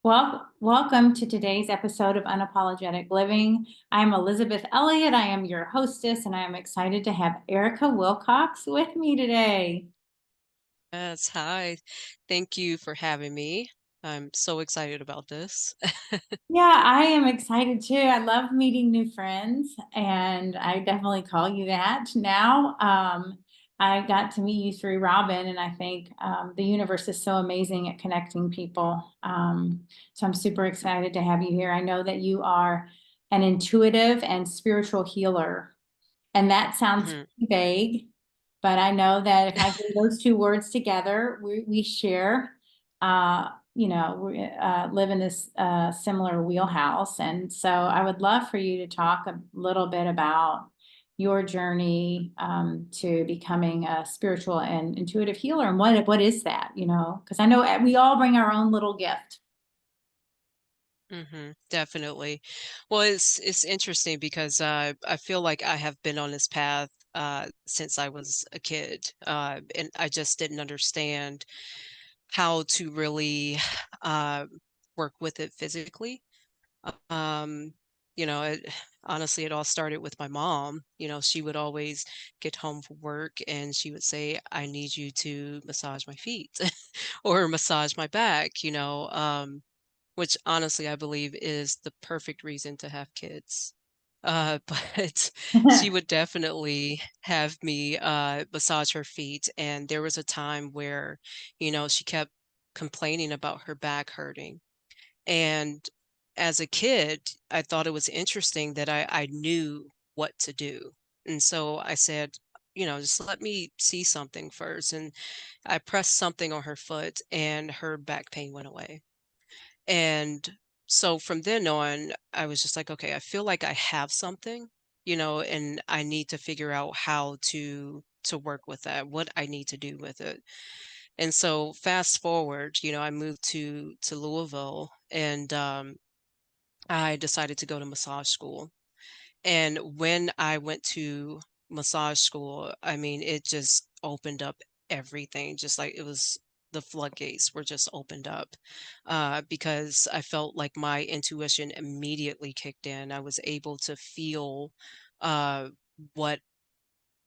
Welcome to today's episode of Unapologetic Living. I'm Elizabeth Elliott. I am your hostess, and I am excited to have Erica Wilcox with me today. Yes, hi. Thank you for having me. I'm so excited about this. Yeah, I am excited too. I love meeting new friends, and I definitely call you that now. I got to meet you through Robin, and I think the universe is so amazing at connecting people. So I'm super excited to have you here. I know that you are an intuitive and spiritual healer, and that sounds Mhm. vague, but I know that if I hear those two words together, we share, we live in this similar wheelhouse. And so I would love for you to talk a little bit about your journey to becoming a spiritual and intuitive healer. And what is that, because I know we all bring our own little gift. Definitely. Well, it's interesting because I feel like I have been on this path since I was a kid, and I just didn't understand how to really uh, work with it physically. Um, honestly, it all started with my mom. She would always get home from work and she would say, "I need you to massage my feet or massage my back," which honestly I believe is the perfect reason to have kids. But she would definitely have me massage her feet. And there was a time where, she kept complaining about her back hurting. And as a kid, I thought it was interesting that I knew what to do. And so I said, just let me see something first. And I pressed something on her foot and her back pain went away. And so from then on, I was just like, okay, I feel like I have something, and I need to figure out how to work with that, what I need to do with it. And so fast forward, I moved to Louisville and I decided to go to massage school. And when I went to massage school, I mean, it just opened up everything, just like it was the floodgates were just opened up because I felt like my intuition immediately kicked in. I was able to feel uh, what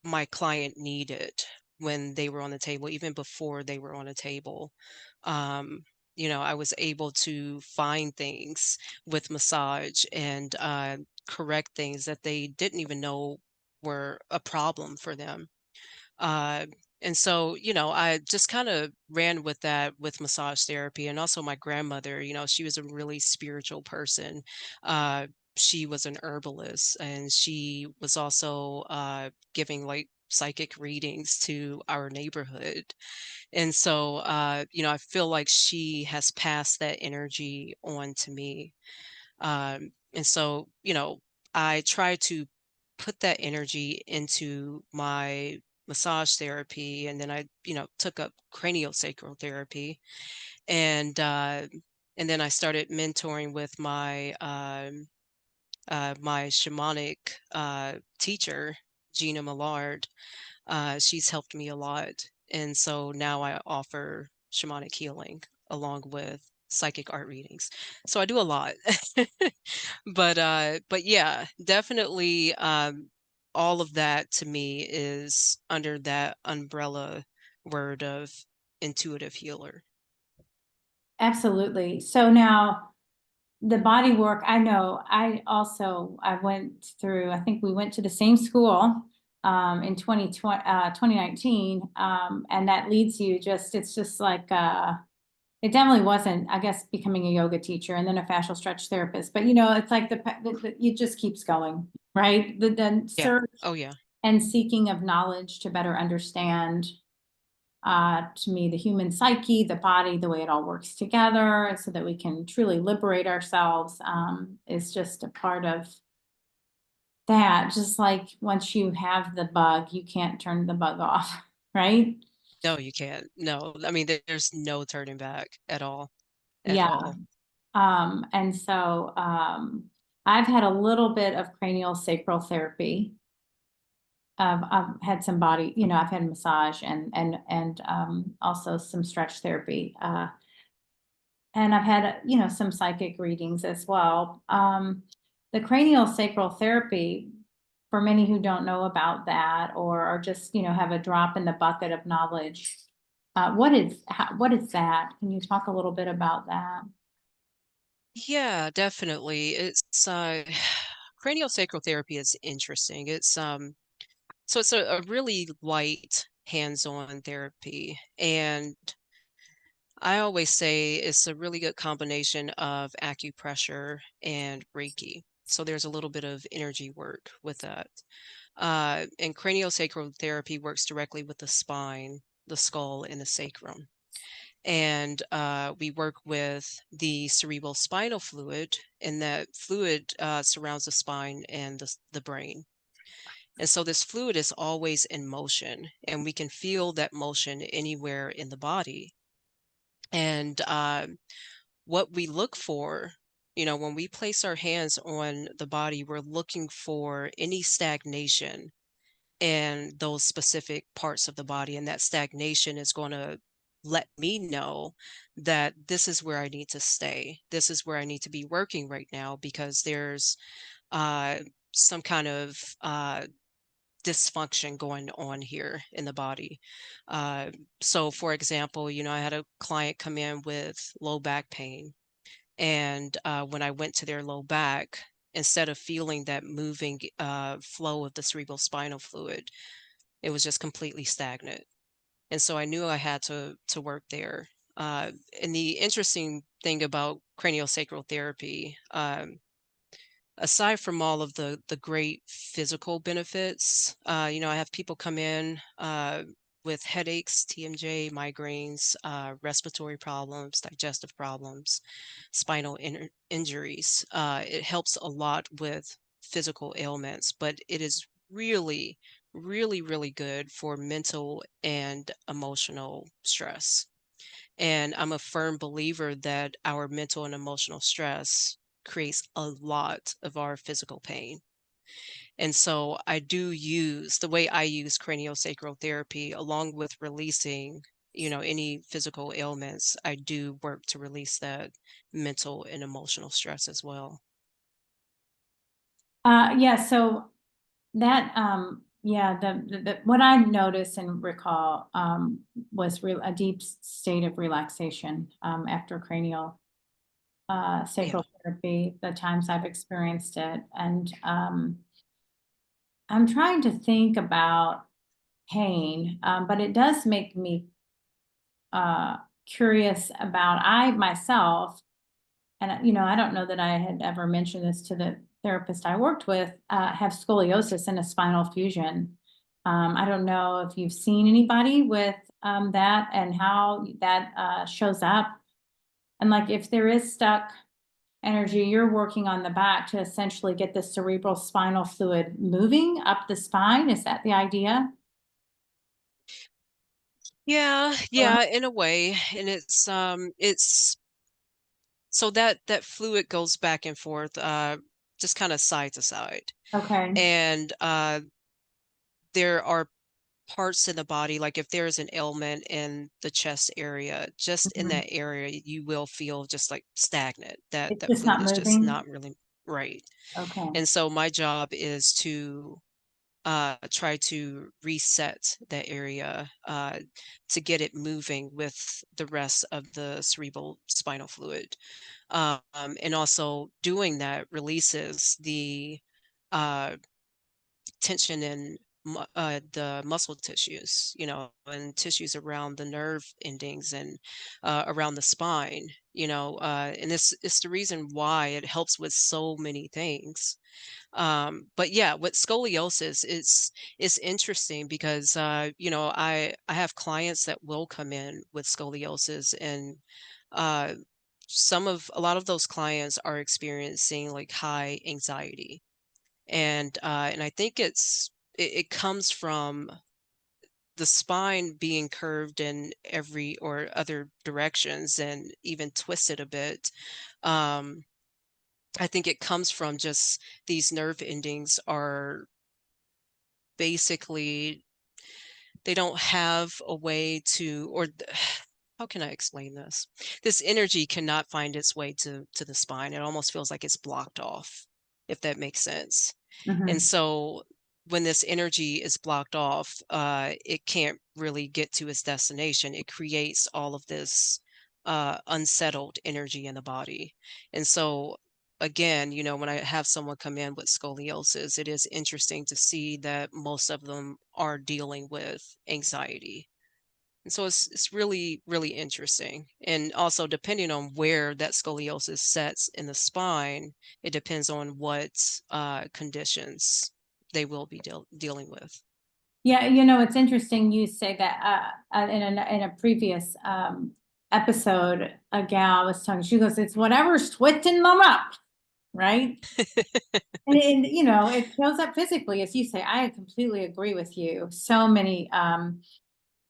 my client needed when they were on the table, even before they were on a table. Um, I was able to find things with massage and correct things that they didn't even know were a problem for them. Uh, and so, I just kind of ran with that with massage therapy. And also, my grandmother, she was a really spiritual person. Uh, she was an herbalist and she was also giving like psychic readings to our neighborhood. And so, I feel like she has passed that energy on to me. And so, I try to put that energy into my massage therapy, and then I, took up craniosacral therapy, and then I started mentoring with my shamanic teacher, Gina Millard. She's helped me a lot, and so now I offer shamanic healing along with psychic art readings. So I do a lot. But yeah, definitely all of that to me is under that umbrella word of intuitive healer. Absolutely. So now the body work, I know I went through, I think we went to the same school in 2019. And that leads you it's just like, it definitely wasn't, I guess, becoming a yoga teacher and then a fascial stretch therapist. But, it's like it just keeps going, right? The Yeah. search Oh yeah. and seeking of knowledge to better understand to me, the human psyche, the body, the way it all works together, so that we can truly liberate ourselves, is just a part of that. Just like once you have the bug, you can't turn the bug off, right? No, you can't. No, I mean there's no turning back at all. At Yeah. all. And so I've had a little bit of cranial sacral therapy. I've had some body, I've had massage and also some stretch therapy. and I've had, some psychic readings as well. The cranial sacral therapy, for many who don't know about that or are just, have a drop in the bucket of knowledge, what is that? Can you talk a little bit about that? Yeah, definitely. It's craniosacral therapy is interesting. It's a really light hands-on therapy, and I always say it's a really good combination of acupressure and Reiki. So there's a little bit of energy work with that. And craniosacral therapy works directly with the spine, the skull, and the sacrum. And we work with the cerebral spinal fluid, and that fluid surrounds the spine and the brain. And so this fluid is always in motion, and we can feel that motion anywhere in the body. And what we look for, when we place our hands on the body, we're looking for any stagnation in those specific parts of the body. And that stagnation is going to let me know that this is where I need to stay. This is where I need to be working right now because there's uh, some kind of dysfunction going on here in the body. Uh, so, for example, I had a client come in with low back pain. And when I went to their low back, instead of feeling that moving flow of the cerebral spinal fluid, it was just completely stagnant. And so I knew I had to work there. And the interesting thing about craniosacral therapy, aside from all of the great physical benefits, I have people come in with headaches, TMJ, migraines, respiratory problems, digestive problems, spinal injuries. It helps a lot with physical ailments, but it is really, really, really good for mental and emotional stress. And I'm a firm believer that our mental and emotional stress creates a lot of our physical pain. And so I do use the way I use craniosacral therapy along with releasing, any physical ailments. I do work to release that mental and emotional stress as well. Yeah, so that, yeah, what I noticed and recall, was a deep state of relaxation, after cranial, Yeah. sacral therapy, the times I've experienced it. And, I'm trying to think about pain, but it does make me, uh, curious about I myself, and I don't know that I had ever mentioned this to the therapist I worked with, have scoliosis and a spinal fusion. I don't know if you've seen anybody with, that and how that, shows up. And like if there is stuck energy, you're working on the back to essentially get the cerebral spinal fluid moving up the spine. Is that the idea? Yeah, Or- yeah, in a way. And it's so that fluid goes back and forth, just kind of side to side. Okay. And there are parts in the body, like if there's an ailment in the chest area, just in Mhm. that area, you will feel just like stagnant. That It's that just fluid not is just moving. not really right. Okay. And so my job is to try to reset that area to get it moving with the rest of the cerebral spinal fluid. And also doing that releases the uh, tension in the muscle tissues, and tissues around the nerve endings and around the spine, and this is the reason why it helps with so many things. But yeah, with scoliosis, it's interesting because I have clients that will come in with scoliosis, and uh, a lot of those clients are experiencing like high anxiety, and I think it comes from the spine being curved in every or other directions and even twisted a bit. Um, I think it comes from just these nerve endings are basically they don't have a way to, or how can I explain this? This energy cannot find its way to the spine. It almost feels like it's blocked off, if that makes sense. And Mhm. so when this energy is blocked off, it can't really get to its destination. It creates all of this unsettled energy in the body. And so, again, when I have someone come in with scoliosis, it is interesting to see that most of them are dealing with anxiety. And so it's really, really interesting. And also, depending on where that scoliosis sets in the spine, it depends on what conditions they will be dealing with. Yeah, it's interesting you say that, in a previous, episode, a gal was talking, she goes, "It's whatever's twisting them up," right? And it shows up physically, as you say. I completely agree with you. So many,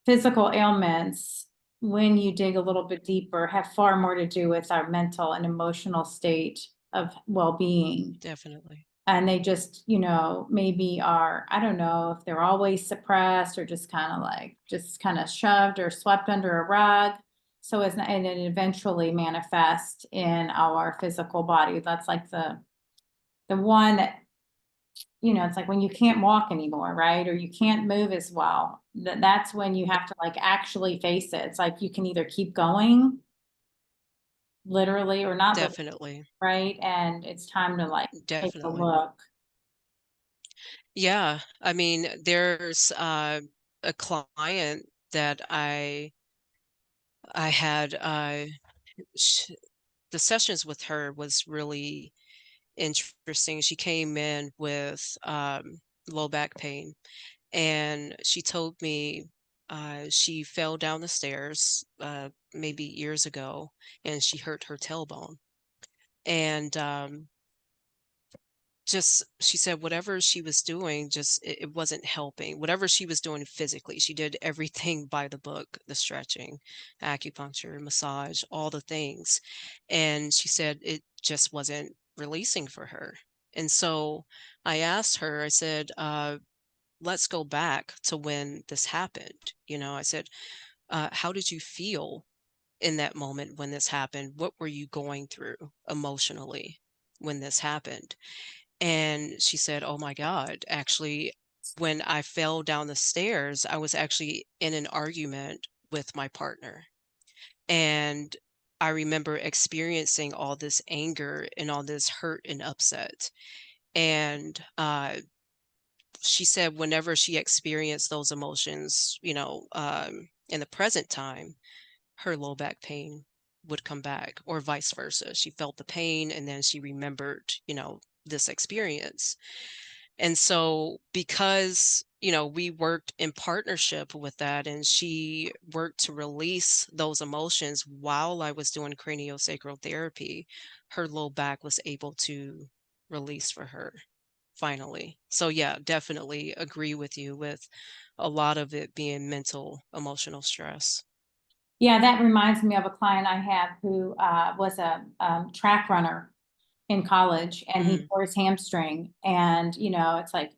physical ailments, when you dig a little bit deeper, have far more to do with our mental and emotional state of well-being. Definitely. And they just, maybe are, I don't know if they're always suppressed or just kind of shoved or swept under a rug. So and it eventually manifests in our physical body. That's like the one that, it's like when you can't walk anymore, right? Or you can't move as well. That's when you have to like actually face it. It's like you can either keep going literally or not literally, Definitely. right? And it's time to like take a Definitely. look. Yeah. I mean, there's a client that I had sh the sessions with her was really interesting. She came in with low back pain, and she told me she fell down the stairs maybe years ago, and she hurt her tailbone. And just she said whatever she was doing, just it wasn't helping. Whatever she was doing physically, she did everything by the book, the stretching, acupuncture, massage, all the things. And she said it just wasn't releasing for her. And so I asked her, I said, let's go back to when this happened. I said, how did you feel in that moment when this happened? What were you going through emotionally when this happened? And she said, "Oh my God, actually, when I fell down the stairs, I was actually in an argument with my partner. And I remember experiencing all this anger and all this hurt and upset." And she said, whenever she experienced those emotions, in the present time, her low back pain would come back, or vice versa. She felt the pain and then she remembered, this experience. And so because, we worked in partnership with that, and she worked to release those emotions while I was doing craniosacral therapy, her low back was able to release for her finally. So yeah, definitely agree with you with a lot of it being mental, emotional stress. Yeah, that reminds me of a client I have who was a track runner in college, and he Mm, tore his hamstring. And, it's like,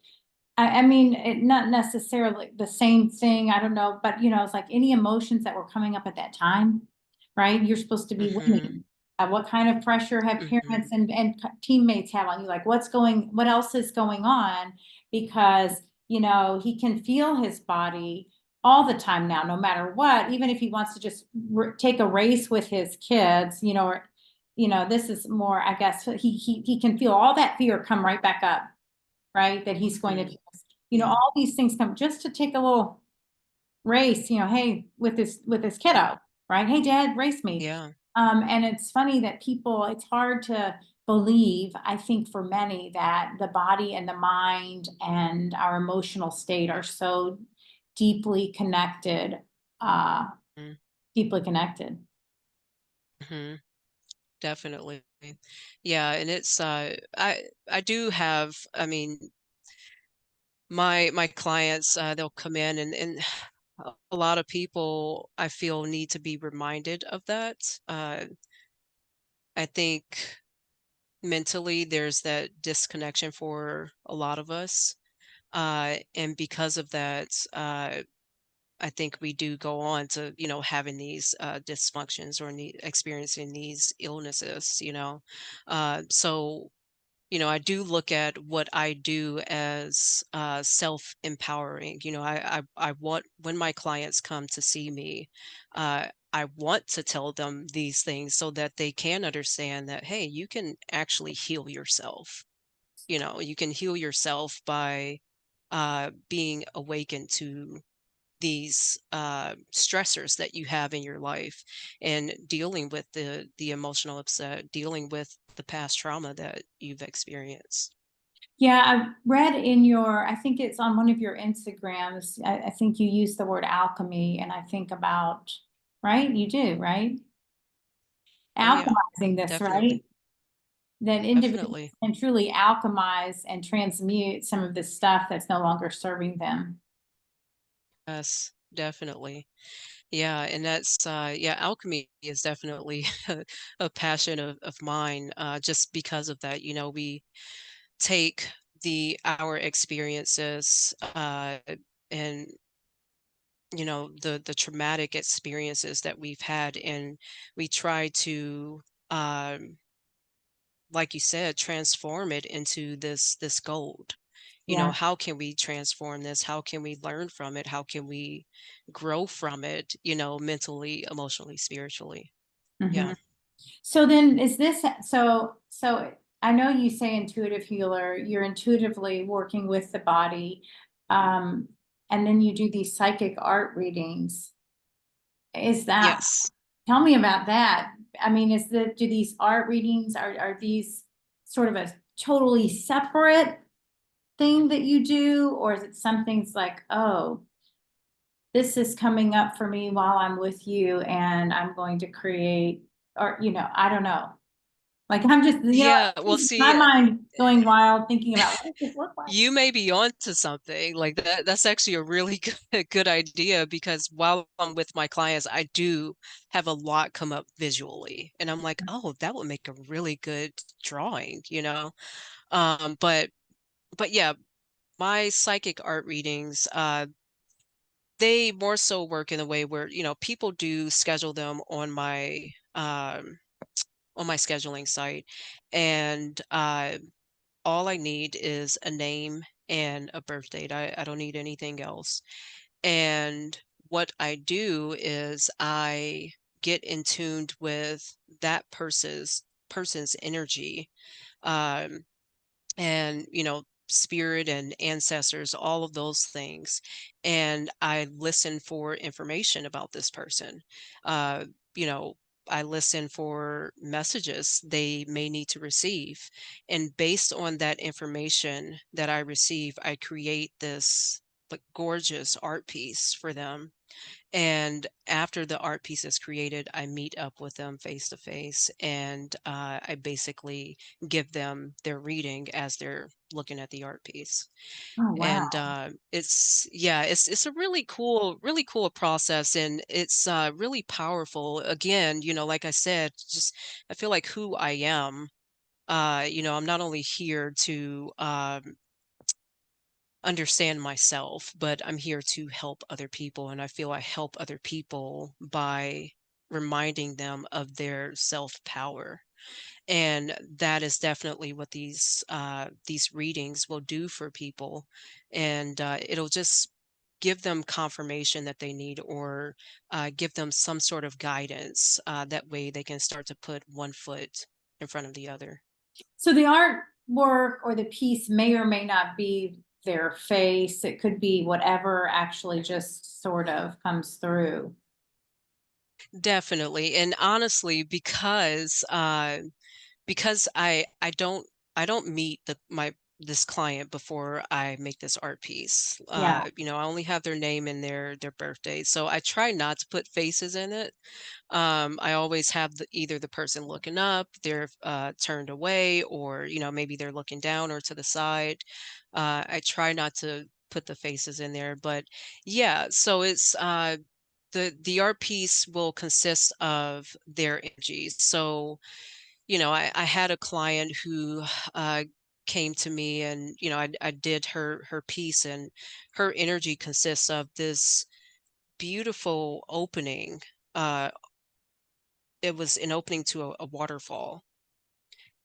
I mean, not necessarily the same thing. I don't know, but it's like any emotions that were coming up at that time, right? You're supposed to be mhm, winning. What kind of pressure have mhm, parents and teammates have on you? Like, what else is going on? Because, he can feel his body all the time now, no matter what, even if he wants to just take a race with his kids, or, this is more, I guess, he can feel all that fear come right back up, right? That he's going to mhm. just, Yeah, all these things come just to take a little race, hey, with this kiddo, right? Hey, dad, race me. yeah, And it's funny that it's hard to believe, I think, for many, that the body and the mind and our emotional state are so deeply connected, uh, mm, deeply connected. mhm, definitely. Yeah, and it's I do have, I mean, my clients, they'll come in, and a lot of people I feel need to be reminded of that. I think mentally there's that disconnection for a lot of us. And because of that, I think we do go on to, having these dysfunctions or experiencing these illnesses, so I do look at what I do as self-empowering. I want when my clients come to see me, I want to tell them these things so that they can understand that, hey, you can actually heal yourself. You can heal yourself by being awakened to these stressors that you have in your life and dealing with the emotional upset, dealing with the past trauma that you've experienced. Yeah, I've read in your, I think it's on one of your Instagrams, I think you use the word alchemy, and I think about, right? You do, right? Oh yeah, Alchemizing this, definitely. right? That individuals Definitely. can truly alchemize and transmute some of the stuff that's no longer serving them. Yes, definitely. Yeah, and that's yeah, alchemy is definitely a passion of mine, just because of that. We take our experiences, and the traumatic experiences that we've had, and we try to, um like you said, transform it into this gold. Yeah. How can we transform this? How can we learn from it? How can we grow from it, mentally, emotionally, spiritually? Mhm. Yeah. So then is this, so I know you say intuitive healer, you're intuitively working with the body. Um, and then you do these psychic art readings. Is that, Yes. tell me about that. I mean, do these art readings, are these sort of a totally separate thing that you do? Or is it something's like, oh, this is coming up for me while I'm with you and I'm going to create, or, I don't know. Like I'm just, Yeah, well, my see, mind going wild thinking about what does this look like? you may be onto something. Like that's actually a really good idea, because while I'm with my clients, I do have a lot come up visually. And I'm like, oh, that would make a really good drawing. But yeah, my psychic art readings, they more so work in a way where, people do schedule them on my scheduling site. And all I need is a name and a birth date. I don't need anything else. And what I do is I get in tuned with that person's energy, um, and spirit and ancestors, all of those things. And I listen for information about this person. uh you know I listen for messages they may need to receive, and based on that information that I receive, I create this like gorgeous art piece for them. And after the art piece is created, I meet up with them face to face, and I basically give them their reading as they're looking at the art piece. Oh, And wow. it's a really cool process, and it's really powerful. Again, like I said, just I feel like who I am. I'm not only here to understand myself, but I'm here to help other people. And I feel I help other people by reminding them of their self power. And that is definitely what these readings will do for people. And it'll just give them confirmation that they need, or give them some sort of guidance. That way they can start to put one foot in front of the other. So the artwork or the piece may or may not be their face. It could be whatever actually just sort of comes through. Definitely. And honestly, because I don't meet my this client before I make this art piece. Yeah. I only have their name and their birthday. So I try not to put faces in it. I always have either the person looking up, they're turned away, or maybe they're looking down or to the side. I try not to put the faces in there, but yeah, so it's the art piece will consist of their energies. So I had a client who came to me, and I did her piece, and her energy consists of this beautiful opening. Uh, it was an opening to a waterfall,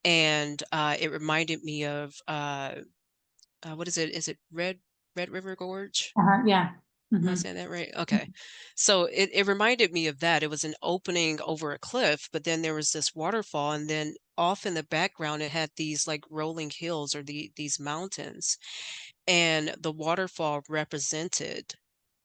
and it reminded me of what is it? Is it Red River Gorge? Yeah. Am I Hmm. saying that right? Okay. So it reminded me of that. It was an opening over a cliff, but then there was this waterfall, and then off in the background it had these like rolling hills or these mountains. And the waterfall represented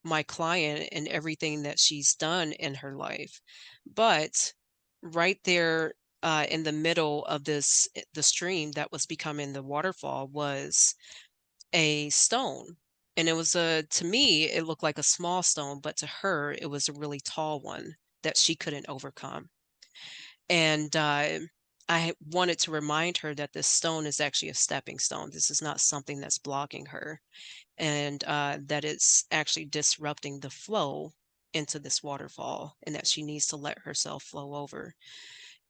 my client and everything that she's done in her life. But right there in the middle of the stream that was becoming the waterfall was a stone. And it was to me, it looked like a small stone, but to her, it was a really tall one that she couldn't overcome. And I wanted to remind her that this stone is actually a stepping stone. This is not something that's blocking her, and that it's actually disrupting the flow into this waterfall, and that she needs to let herself flow over.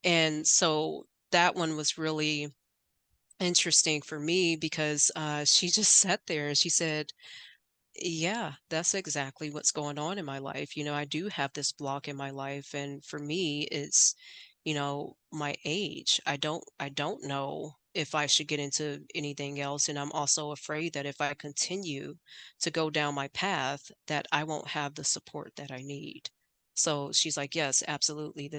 And so that one was really interesting for me because she just sat there and she said, yeah, that's exactly what's going on in my life. I do have this block in my life, and for me, it's, my age. I don't know if I should get into anything else, and I'm also afraid that if I continue to go down my path, that I won't have the support that I need. So she's like, "Yes, absolutely.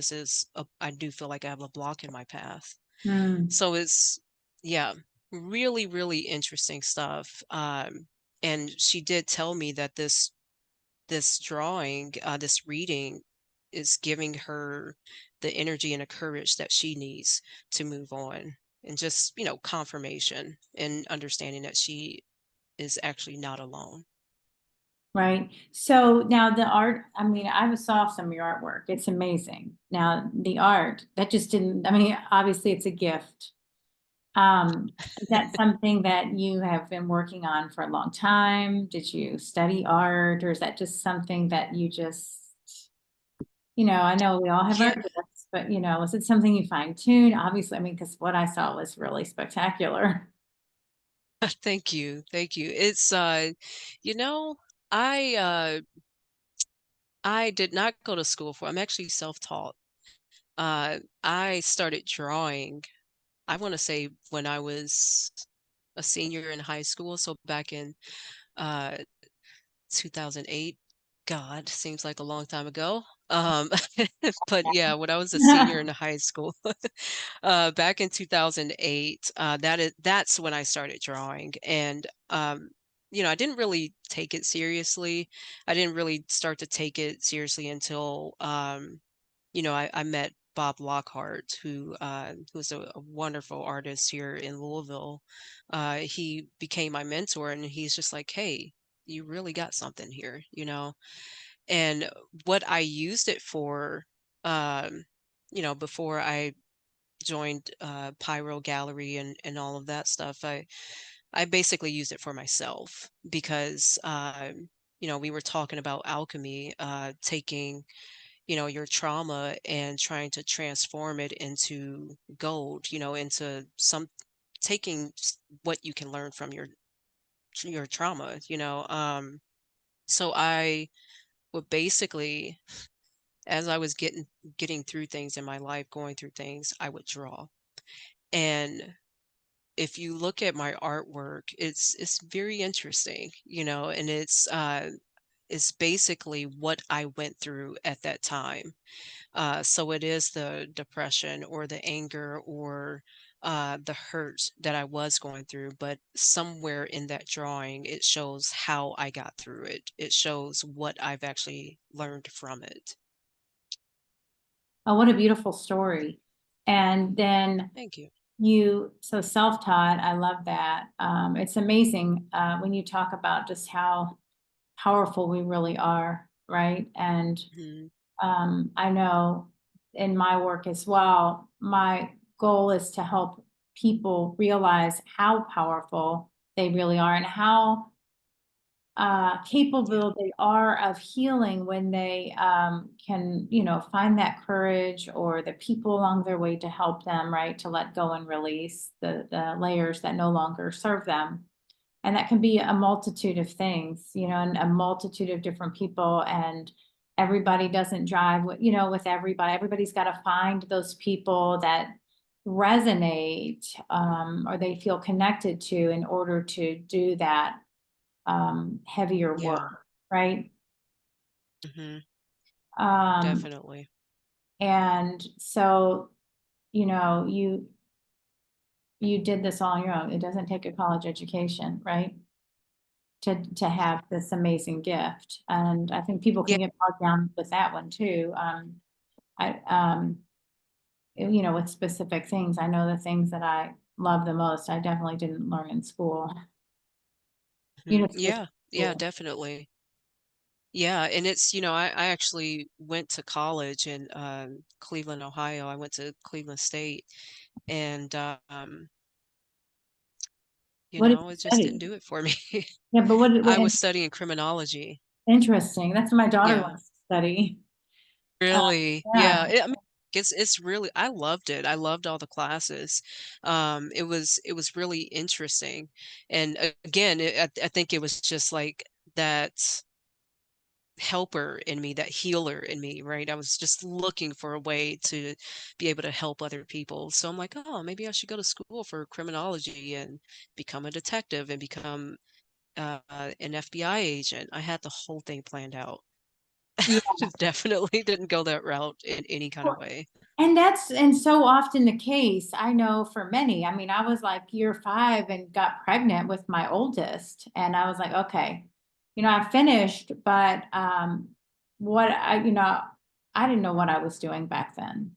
I do feel like I have a block in my path." Mm. So it's yeah, really, really interesting stuff. And she did tell me that this drawing, this reading is giving her the energy and the courage that she needs to move on. And just, confirmation and understanding that she is actually not alone. Right. So now the art, I mean, I saw some of your artwork. It's amazing. Now the art, that just didn't, I mean, obviously it's a gift. Is that something that you have been working on for a long time? Did you study art, or is that just something that you just, I know we all have Yeah, our gifts, but is it something you fine tune? Obviously, I mean, because what I saw was really spectacular. thank you. Thank you. It's you know, I did not go to school for. I'm actually self-taught. I started drawing, I want to say when I was a senior in high school, so back in uh 2008. God, seems like a long time ago. But yeah, when I was a senior in high school, back in 2008, that's when I started drawing. And I didn't really take it seriously. I didn't really start to take it seriously until I met Bob Lockhart, who's a wonderful artist here in Louisville. He became my mentor, and he's just like, "Hey, you really got something here." And what I used it for, um, before I joined Pyro Gallery and all of that stuff, I basically used it for myself because we were talking about alchemy, taking your trauma and trying to transform it into gold, into some taking what you can learn from your trauma. So I would basically, as I was getting through things in my life, going through things, I would draw. And if you look at my artwork, it's very interesting, and it's basically what I went through at that time. So it is the depression or the anger or the hurt that I was going through, but somewhere in that drawing, it shows how I got through it. It shows what I've actually learned from it. Oh, what a beautiful story. And then Thank you. so self-taught, I love that. It's amazing when you talk about just how powerful we really are, right? And Mhm. I know in my work as well, my goal is to help people realize how powerful they really are and how Yeah. capable they are of healing when they can, find that courage or the people along their way to help them, right? To let go and release the layers that no longer serve them. And that can be a multitude of things, and a multitude of different people. And everybody doesn't jive with, with everybody. Everybody's got to find those people that resonate, or they feel connected to in order to do that heavier Yeah. work, right? Hmm. Um, Definitely. and so, you know, you you did this all on your own. It doesn't take a college education, right? To have this amazing gift. And I think people Yeah. can get bogged down with that one too. I with specific things. I know the things that I love the most, I definitely didn't learn in school. Specific Yeah. Yeah, school. definitely. Yeah, and it's, I actually went to college in Cleveland, Ohio. I went to Cleveland State, and What did you it just didn't study? do it for me. Yeah, but I was studying criminology. interesting. That's what my daughter Yeah. wants to study. Uh, Really? Yeah. yeah. I mean, it's really I loved it. I loved all the classes. It was really interesting. And again, I think it was just like that helper in me, that healer in me, right? I was just looking for a way to be able to help other people. So I'm like, oh, maybe I should go to school for criminology and become a detective and become an FBI agent. I had the whole thing planned out. Yeah. Definitely didn't go that route in any kind of way. And so often the case, I know for many. I mean, I was like year 5 and got pregnant with my oldest. And I was like, okay, I finished, but what I didn't know what I was doing back then.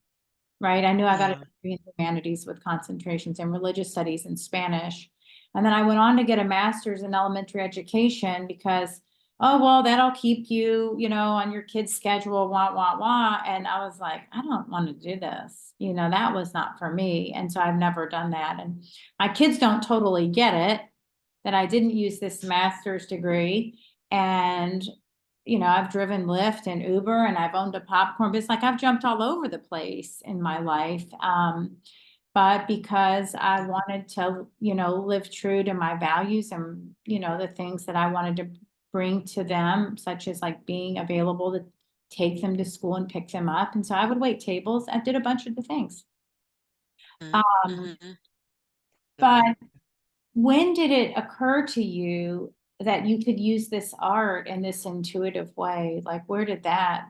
Right. I knew I got a Yeah. degree in humanities with concentrations in religious studies and Spanish. And then I went on to get a master's in elementary education because, oh, well, that'll keep you, on your kid's schedule, wah, wah, wah. And I was like, I don't want to do this. That was not for me. And so I've never done that. And my kids don't totally get it that I didn't use this master's degree. And I've driven Lyft and Uber and I've owned a popcorn business. Like I've jumped all over the place in my life. But because I wanted to, live true to my values and, the things that I wanted to bring to them, such as like being available to take them to school and pick them up. And so I would wait tables. I did a bunch of the things. Um, Mm-hmm. but Definitely. when did it occur to you that you could use this art in this intuitive way? Like, where did that?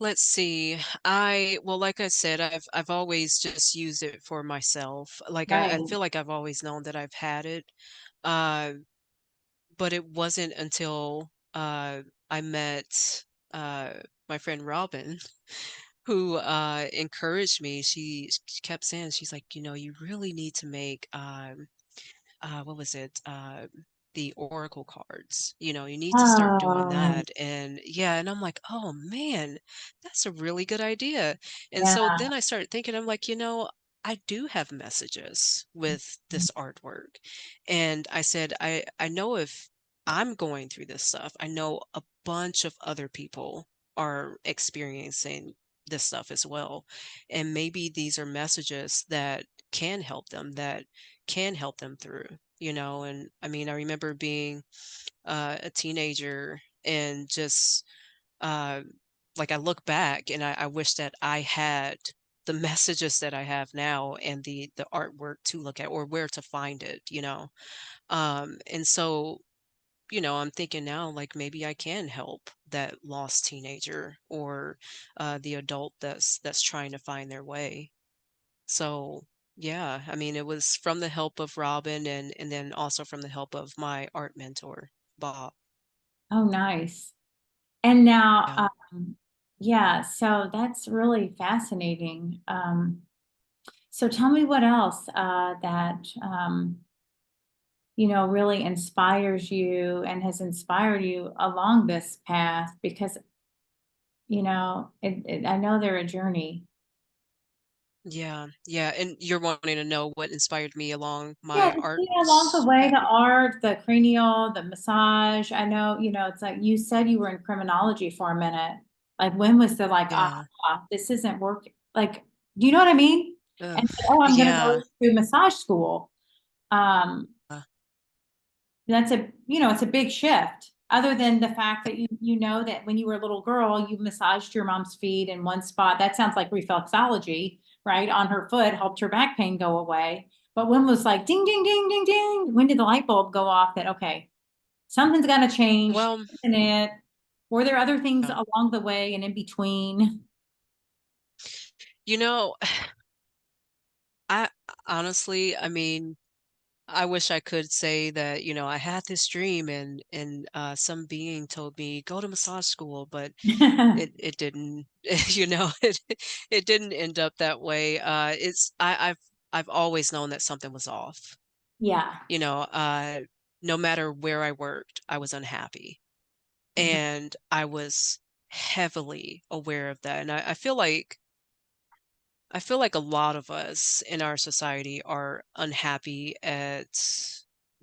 Let's see. Well, like I said, I've always just used it for myself. Like I Right. feel like I've always known that I've had it. Uh, but it wasn't until I met uh my friend Robin who encouraged me. She kept saying, she's like, you really need to make what was it? The Oracle cards. You need to start doing Oh, that. And yeah, and I'm like, oh man, that's a really good idea. And so yeah. then I started thinking, I'm like, I do have messages with this artwork. And I said, I know if I'm going through this stuff, I know a bunch of other people are experiencing this stuff as well. And maybe these are messages that can help them through, and I mean, I remember being a teenager and just uh, like I look back and I wish that I had the messages that I have now and the artwork to look at or where to find it, and so I'm thinking now like maybe I can help that lost teenager or the adult that's trying to find their way. So, yeah, I mean, it was from the help of Robin and then also from the help of my art mentor, Bob. Oh, nice. And now, Yeah. yeah, so that's really fascinating. So tell me what else that really inspires you and has inspired you along this path because I know they're a journey. Yeah. Yeah. And you're wanting to know what inspired me along Yeah, my just, art along the way, path? the art, the cranial, the massage. I know, it's like you said you were in criminology for a minute. Like when was the like, Yeah. this isn't working? Like, do you know what I mean? Ugh. And oh, I'm gonna Yeah. go to massage school. Um, Uh, that's a, it's a big shift. Other than the fact that you know that when you were a little girl, you massaged your mom's feet in one spot. That sounds like reflexology, right? On her foot, helped her back pain go away. But when was like ding, ding, ding, ding, ding? When did the light bulb go off that, okay, something's got to change, well, isn't it? Were there other things uh, along the way and in between? you know, I honestly, I mean, I wish I could say that, I had this dream and some being told me go to massage school, but it didn't, it didn't end up that way. I've always known that something was off. Yeah. You know, no matter where I worked, I was unhappy. Mhm. And I was heavily aware of that. And I feel like a lot of us in our society are unhappy at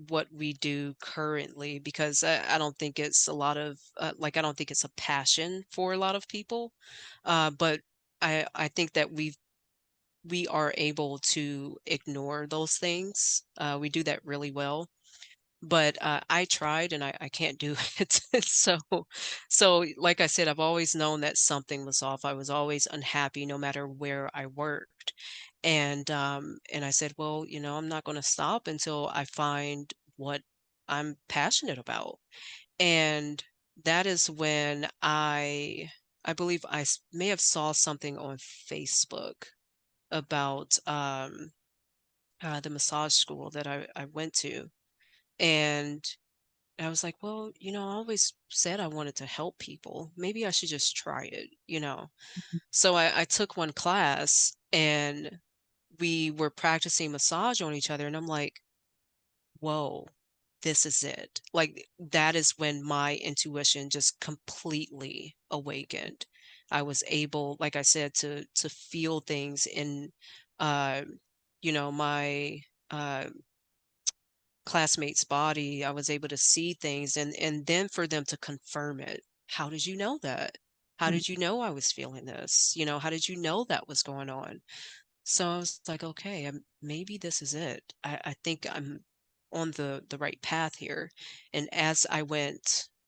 what we do currently because I don't think it's a lot of I don't think it's a passion for a lot of people. But I think that we are able to ignore those things. We do that really well. But I tried and I can't do it. So like I said, I've always known that something was off. I was always unhappy no matter where I worked. And I said, well, I'm not going to stop until I find what I'm passionate about. And that is when I believe may have saw something on Facebook about the massage school that I went to. And I was like, well, I always said I wanted to help people. Maybe I should just try it. So I took one class and we were practicing massage on each other. And I'm like, whoa, this is it. Like, that is when my intuition just completely awakened. I was able, like I said, to feel things in, uh, my, uh, classmate's body. I was able to see things and then for them to confirm it. How did you know that? How did you know I was feeling this? How did you know that was going on? So I was like, okay, maybe this is it. I think I'm on the right path here. And as I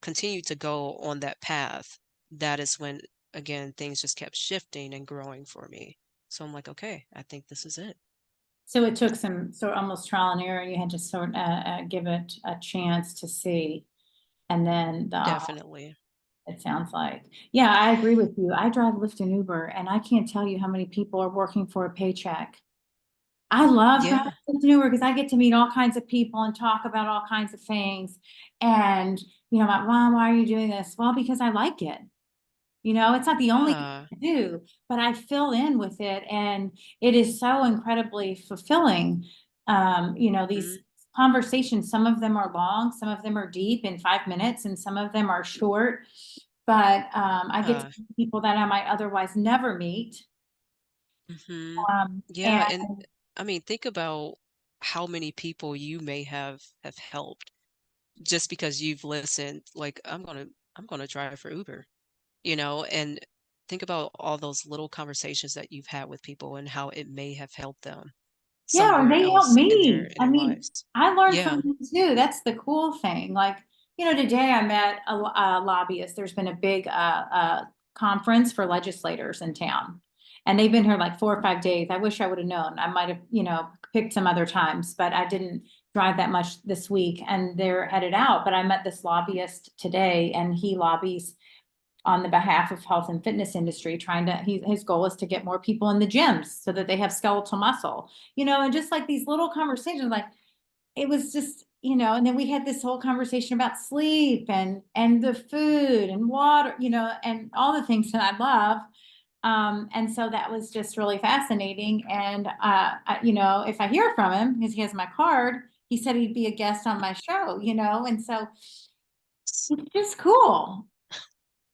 continued to go on that path, that is when again things just kept shifting and growing for me. So I'm like, okay, I think this is it. So it took some sort of almost trial and error. You had to sort give it a chance to see. And then Definitely. it sounds like, yeah, I agree with you. I drive Lyft and Uber, and I can't tell you how many people are working for a paycheck. I love driving Yeah. Lyft and Uber because I get to meet all kinds of people and talk about all kinds of things. And, my mom, why are you doing this? Well, because I like it. It's not the only thing Ah. I do, but I fill in with it, and it is so incredibly fulfilling. These Mhm. conversations, some of them are long, some of them are deep in 5 minutes, and some of them are short. But I get to Ah. meet people that I might otherwise never meet. Mhm. Yeah, And and I mean, think about how many people you may have helped just because you've listened, like, I'm gonna drive for Uber, and think about all those little conversations that you've had with people and how it may have helped them yeah, or somewhere they help else in me. in I their mean, lives. I learned from Yeah. them too. That's the cool thing. Like, today I met a lobbyist. There's been a big conference for legislators in town. And they've been here like 4 or 5 days. I wish I would have known. I might have, picked some other times, but I didn't drive that much this week and they're headed out. But I met this lobbyist today and he lobbies on the behalf of health and fitness industry, his goal is to get more people in the gyms so that they have skeletal muscle, and just like these little conversations, like it was just, and then we had this whole conversation about sleep and the food and water, and all the things that I love. And so that was just really fascinating. And if I hear from him, because he has my card, he said he'd be a guest on my show, and so it's just cool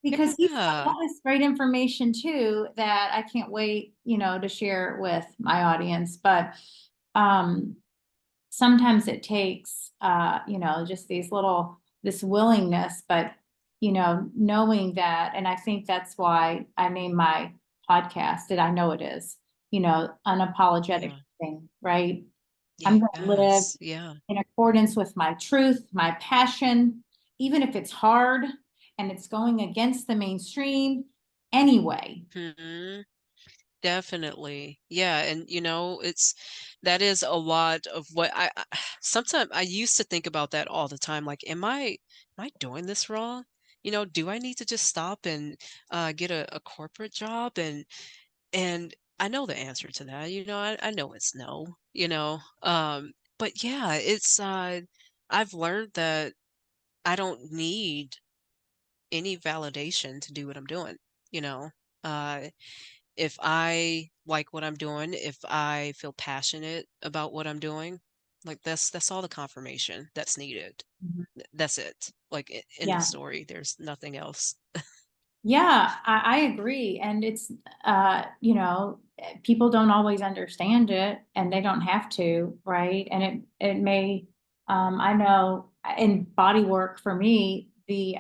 because he's got Yeah. all this great information too that I can't wait, to share with my audience. But um, sometimes it takes, just this willingness, but, knowing that, and I think that's why I named my podcast, Did I Know It Is, unapologetic Yeah. thing, right? I'm going to live Yes. Yeah. in accordance with my truth, my passion, even if it's hard and it's going against the mainstream anyway. Hmm. Definitely. Yeah, and it's that is a lot of what I sometimes I used to think about that all the time. Like, am I doing this wrong? Do I need to just stop and get a corporate job? And I know the answer to that. I know it's no, but yeah, it's I've learned that I don't need any validation to do what I'm doing, you know. Uh if I like what I'm doing, if I feel passionate about what I'm doing, like that's all the confirmation that's needed. Mhm. That's it. Like end of Yeah. story. There's nothing else. Yeah, I agree. And it's, people don't always understand it and they don't have to, right? And it may, I know in body work for me, it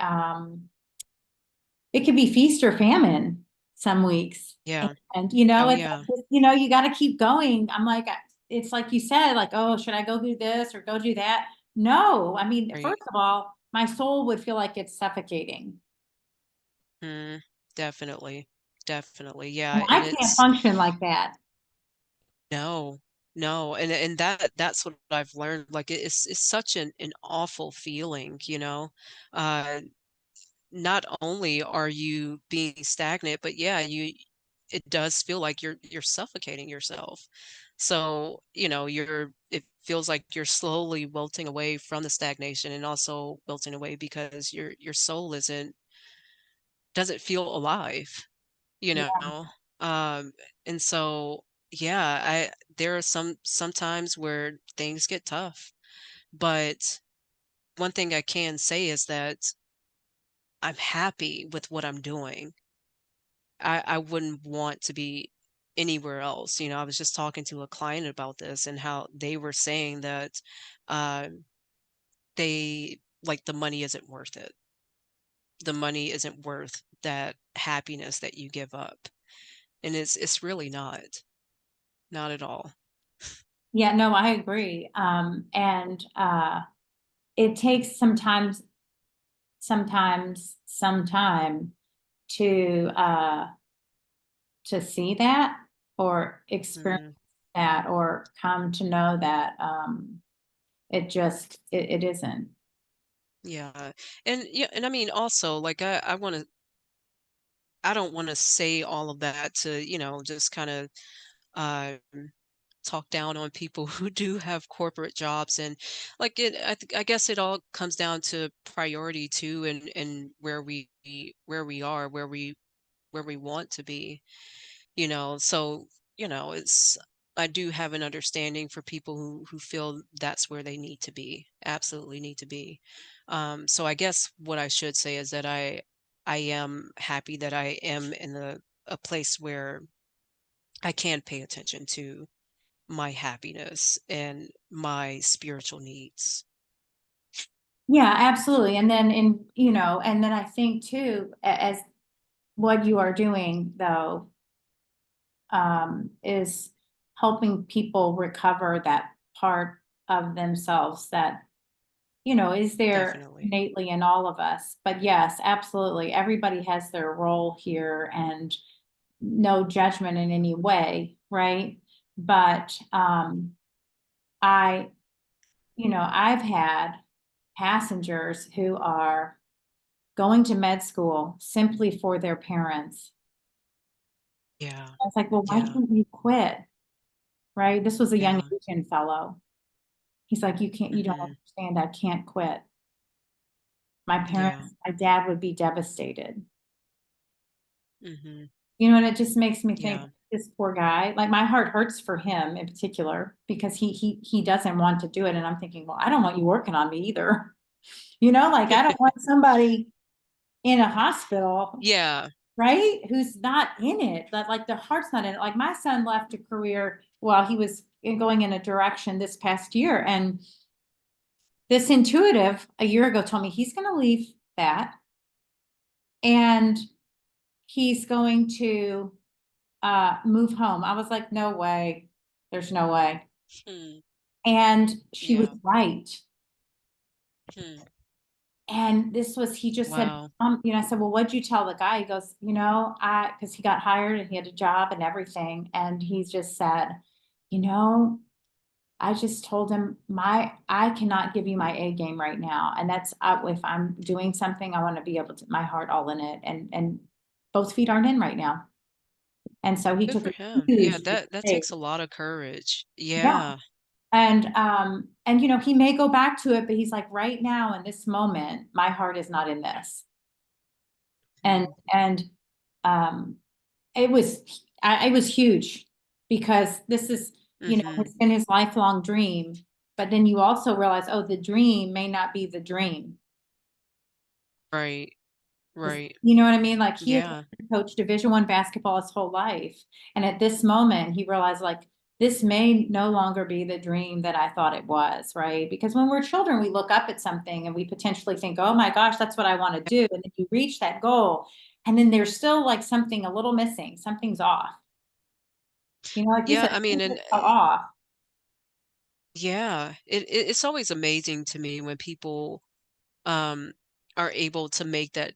could be feast or famine some weeks. Yeah. And, Oh yeah. you got to keep going. I'm like, it's like you said, like, oh, should I go do this or go do that? No, I mean, Right. first of all, my soul would feel like it's suffocating. Mm, definitely. Definitely. Yeah. And And I can't it's function like that. no, no. And that's what I've learned. Like it's such an awful feeling, not only are you being stagnant, but yeah, it does feel like you're suffocating yourself. So, it feels like you're slowly wilting away from the stagnation and also wilting away because your soul doesn't feel alive, you Yeah. know? Um, and so yeah, there are sometimes where things get tough, but one thing I can say is that I'm happy with what I'm doing. I wouldn't want to be anywhere else. I was just talking to a client about this and how they were saying that they like the money isn't worth it. The money isn't worth that happiness that you give up. And it's really not at all. Yeah, no, I agree. And it takes some time to see that or experience Mm, that or come to know that it isn't. yeah. And yeah, and I mean also like I don't want to say all of that to, just kind of um talk down on people who do have corporate jobs and like I guess it all comes down to priority too and where we are where we want to be, so it's I do have an understanding for people who feel that's where they need to be, absolutely need to be. So I guess what I should say is that I am happy that I am in a place where I can pay attention to my happiness and my spiritual needs. Yeah, absolutely. And then and then I think too, as what you are doing though, is helping people recover that part of themselves that, is there Definitely. innately in all of us. But yes, absolutely. Everybody has their role here and no judgment in any way, right? But I, I've had passengers who are going to med school simply for their parents. Yeah. I was like, well, why Yeah. can't you quit? Right? This was a young Yeah. Asian fellow. He's like, you don't Hmm. understand. I can't quit. Yeah. My dad would be devastated. Hmm. And it just makes me think Yeah. this poor guy, like my heart hurts for him in particular because he doesn't want to do it. And I'm thinking, well, I don't want you working on me either. Like I don't want somebody in a hospital, Yeah. right? Who's not in it, that like the heart's not in it. Like my son left a career while he was going in a direction this past year. And this intuitive a year ago told me he's going to leave that and he's going to move home. I was like, no way. There's no way. Hmm. And she was Yeah. right. Hmm. And this was, he just said, Wow. I said, well, what'd you tell the guy? He goes, because he got hired and he had a job and everything. And he just said, you know, I just told him I cannot give you my A game right now. And that's, if I'm doing something, I want to be able to, my heart all in it. And both feet aren't in right now. And so he Good took for a him. Yeah, huge that mistake. takes a lot of courage. Yeah. Yeah. And he may go back to it, but he's like, right now in this moment, my heart is not in this. And, Hmm. and, um, it was, it was huge because this is, Hmm. it's been his lifelong dream. But then you also realize, oh, the dream may not be the dream. Right. Right. You know what I mean? Like he had Yeah. coached Division I basketball his whole life. And at this moment, he realized like this may no longer be the dream that I thought it was, right? Because when we're children, we look up at something and we potentially think, oh my gosh, that's what I want to do. And then you reach that goal. And then there's still like something a little missing, something's off. Like you Yeah, said, I mean, something and fell off. yeah, it's always amazing to me when people um are able to make that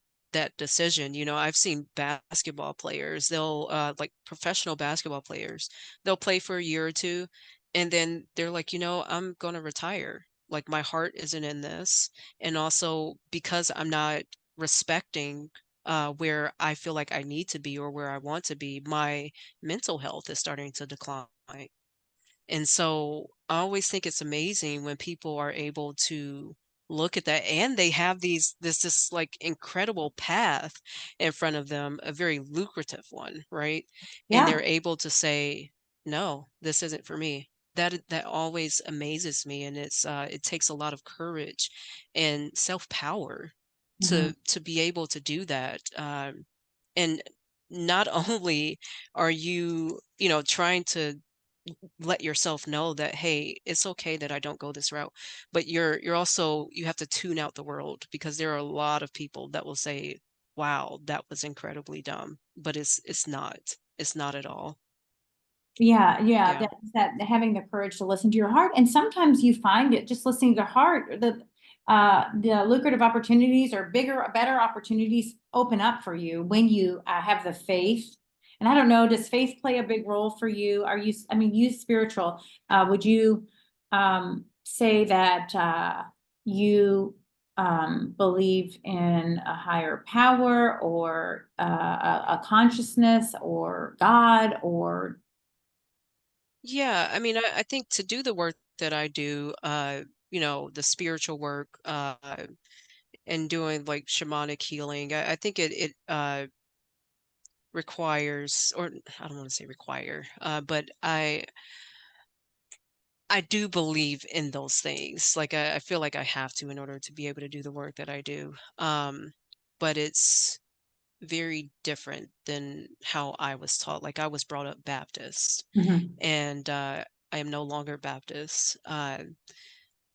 decision. I've seen basketball players, they'll like professional basketball players, they'll play for a year or two and then they're like, I'm going to retire. Like my heart isn't in this. And also because I'm not respecting where I feel like I need to be or where I want to be, my mental health is starting to decline. And so I always think it's amazing when people are able to look at that and they have this like incredible path in front of them, a very lucrative one, right? And Yeah. they're able to say, "No, this isn't for me." That always amazes me, and it takes a lot of courage and self-power Mhm. to be able to do that. And not only are you, trying to let yourself know that, hey, it's okay that I don't go this route, but you're also, you have to tune out the world because there are a lot of people that will say, wow, that was incredibly dumb, but it's not at all. Yeah, yeah, Yeah. that having the courage to listen to your heart. And sometimes you find it just listening to heart, the lucrative opportunities or bigger, better opportunities open up for you when you have the faith. And I don't know, does faith play a big role for you? You spiritual, would you say that you believe in a higher power or a consciousness or God or Yeah, I mean, I think to do the work that I do, the spiritual work, and doing like shamanic healing, I think it requires, or I don't want to say require, but I do believe in those things. Like I feel like I have to in order to be able to do the work that I do. But it's very different than how I was taught. Like I was brought up Baptist, Mhm. and I am no longer Baptist.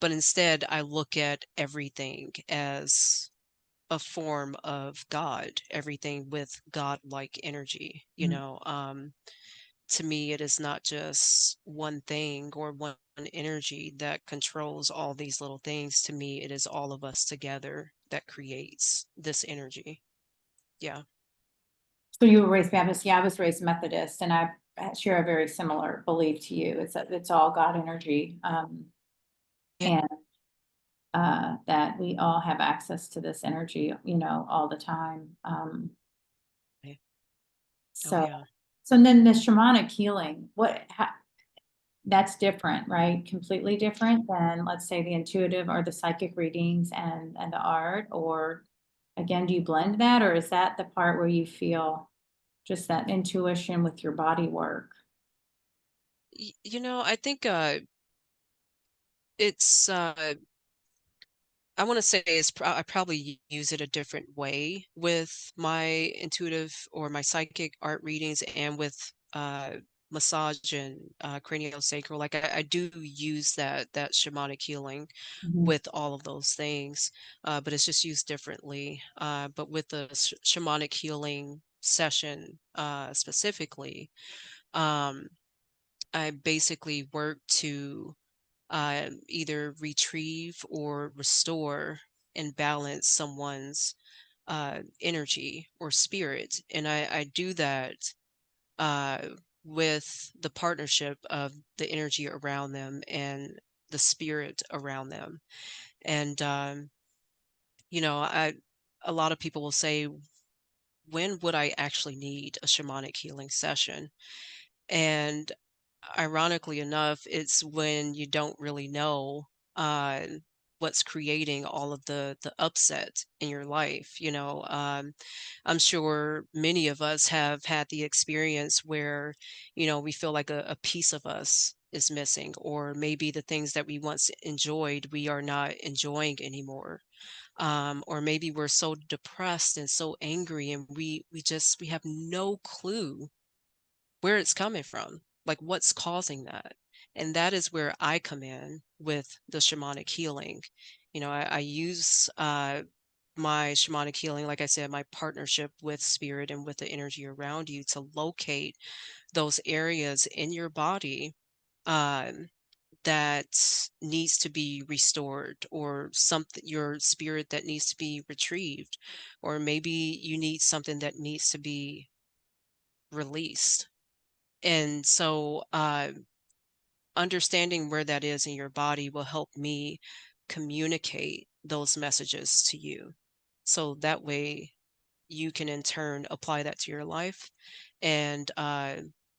But instead, I look at everything as a form of God, everything with God-like energy. To me, it is not just one thing or one energy that controls all these little things. To me, it is all of us together that creates this energy. Yeah. So you were raised Baptist. Yeah, I was raised Methodist, and I share a very similar belief to you. It's that it's all God energy, Yeah. and that we all have access to this energy, all the time. Oh, So, yeah. so then the shamanic healing, that's different, right? Completely different than, let's say, the intuitive or the psychic readings and the art. Or again, do you blend that, or is that the part where you feel just that intuition with your body work? I think it's I want to say I probably use it a different way with my intuitive or my psychic art readings and with massage and craniosacral. Like I do use that shamanic healing Mhm. with all of those things, but it's just used differently. But with the shamanic healing session specifically, um, I basically work to either retrieve or restore and balance someone's energy or spirit. And I do that uh, with the partnership of the energy around them and the spirit around them. And, a lot of people will say, when would I actually need a shamanic healing session? And ironically enough, it's when you don't really know uh, what's creating all of the upset in your life. I'm sure many of us have had the experience where, we feel like a piece of us is missing, or maybe the things that we once enjoyed, we are not enjoying anymore. Or maybe we're so depressed and so angry, and we have no clue where it's coming from, like what's causing that. And that is where I come in with the shamanic healing. I use my shamanic healing, like I said, my partnership with spirit and with the energy around you to locate those areas in your body um, that needs to be restored, or something, your spirit that needs to be retrieved, or maybe you need something that needs to be released. And so, understanding where that is in your body will help me communicate those messages to you. So that way you can in turn apply that to your life and,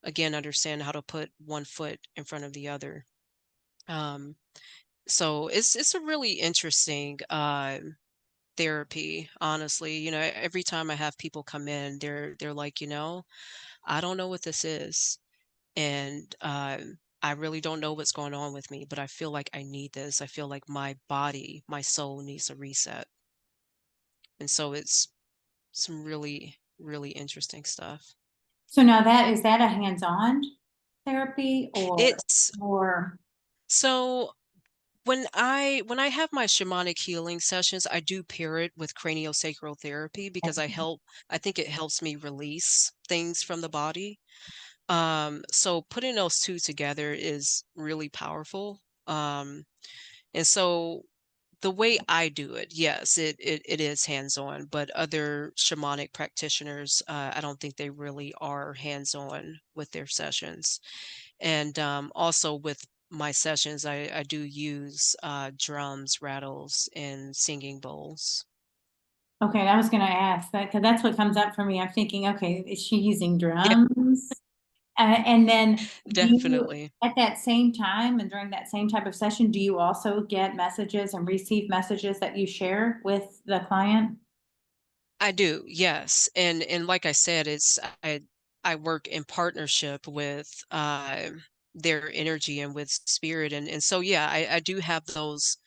again, understand how to put one foot in front of the other. Um, so it's a really interesting therapy, honestly. Every time I have people come in, they're like, I don't know what this is. And I really don't know what's going on with me, but I feel like I need this. I feel like my body, my soul needs a reset. And so it's some really, really interesting stuff. So now is that a hands-on therapy or It's more? so when I have my shamanic healing sessions, I do pair it with craniosacral therapy because I think it helps me release things from the body. So putting those two together is really powerful. And so the way I do it, yes, it is hands-on, but other shamanic practitioners, I don't think they really are hands-on with their sessions. And also with my sessions, I do use drums, rattles, and singing bowls. Okay, I was gonna ask that because that's what comes up for me. I'm thinking, okay, is she using Yeah, drums? And then do you, definitely. at that same time and during that same type of session, do you also get messages and receive messages that you share with the client? I do, yes. And like I said, I work in partnership with their energy and with spirit, and so yeah, I do have those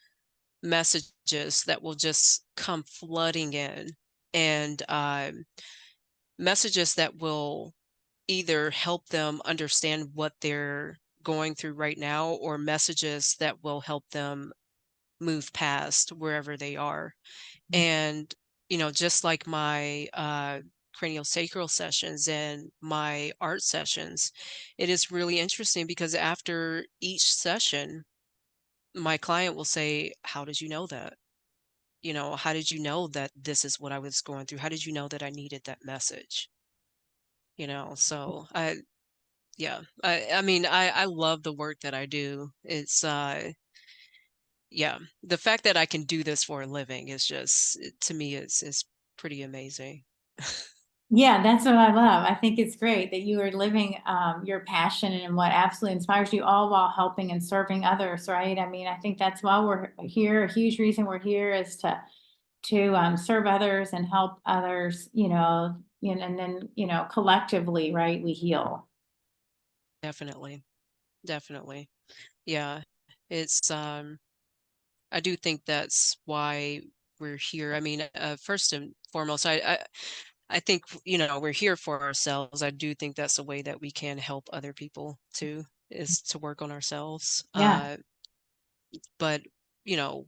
messages that will just come flooding in, and messages that will either help them understand what they're going through right now, or messages that will help them move past wherever they are. And, just like my cranial sacral sessions and my art sessions, it is really interesting because after each session, my client will say, how did you know that? How did you know that this is what I was going through? How did you know that I needed that message? So yeah, I mean, I love the work that I do. It's, yeah, the fact that I can do this for a living is just, to me, is pretty amazing. Yeah, that's what I love. I think it's great that you are living your passion and what absolutely inspires you, all while helping and serving others, right? I mean, I think that's why we're here. A huge reason we're here is to serve others and help others, and then, collectively, right, we heal. Definitely, definitely. Yeah, it's, I do think that's why we're here. I mean, first and foremost, I think, we're here for ourselves. I do think that's a way that we can help other people too, is to work on ourselves. Yeah. But,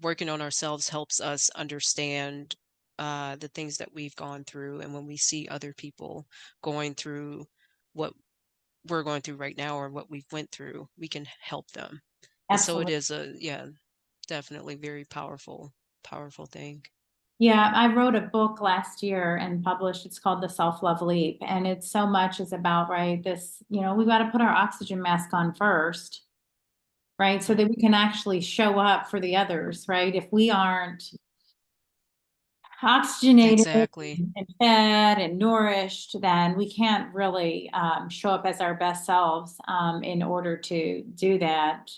working on ourselves helps us understand the things that we've gone through. And when we see other people going through what we're going through right now, or what we've went through, we can help them. And so it Absolutely. is a, yeah, definitely very powerful thing. Yeah, I wrote a book last year and published. It's called The Self-Love Leap. And it's so much is about, right, this, we've got to put our oxygen mask on first, right? So Mm, that we can actually show up for the others, right? If we aren't oxygenated exactly. and fed and nourished, then we can't really show up as our best selves in order to do that.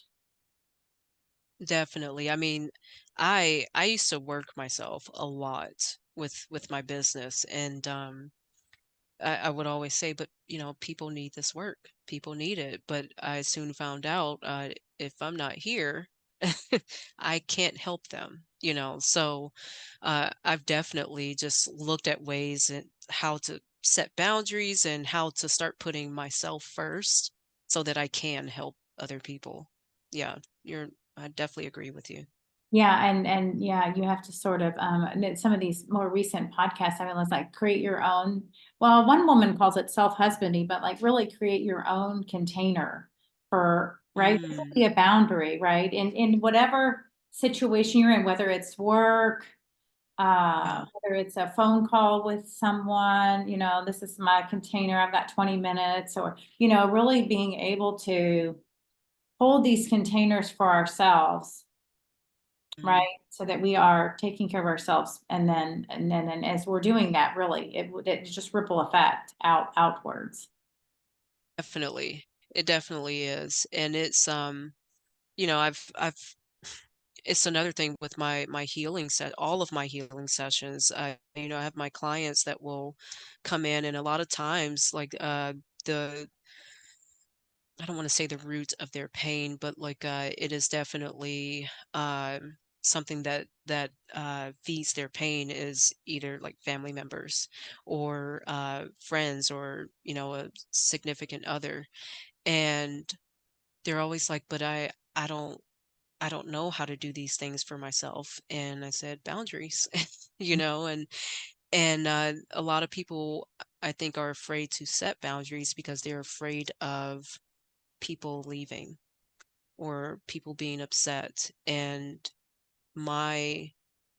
Definitely. I mean, I used to work myself a lot with my business, and I would always say, but people need this work. People need it. But I soon found out, if I'm not here, I can't help them, So I've definitely just looked at ways and how to set boundaries and how to start putting myself first so that I can help other people. Yeah, I definitely agree with you. Yeah, and yeah, you have to sort of and then some of these more recent podcasts, I mean, it's like create your own. Well, one woman calls it self-husbanding, but like really create your own container for, right? This will Mm, be a boundary, right? In whatever situation you're in, whether it's work, yeah, whether it's a phone call with someone, this is my container, I've got 20 minutes, or, really being able to hold these containers for ourselves, mm, right? So that we are taking care of ourselves. And then as we're doing that, really, it just ripple effect outwards. definitely. It definitely is. And it's I've it's another thing with my healing set all of my healing sessions. I have my clients that will come in, and a lot of times, like, the I don't want to say the root of their pain, but like, it is definitely something that feeds their pain is either like family members or friends, or a significant other. And they're always like, but I don't know how to do these things for myself. And I said, boundaries, and a lot of people, I think, are afraid to set boundaries because they're afraid of people leaving or people being upset. And my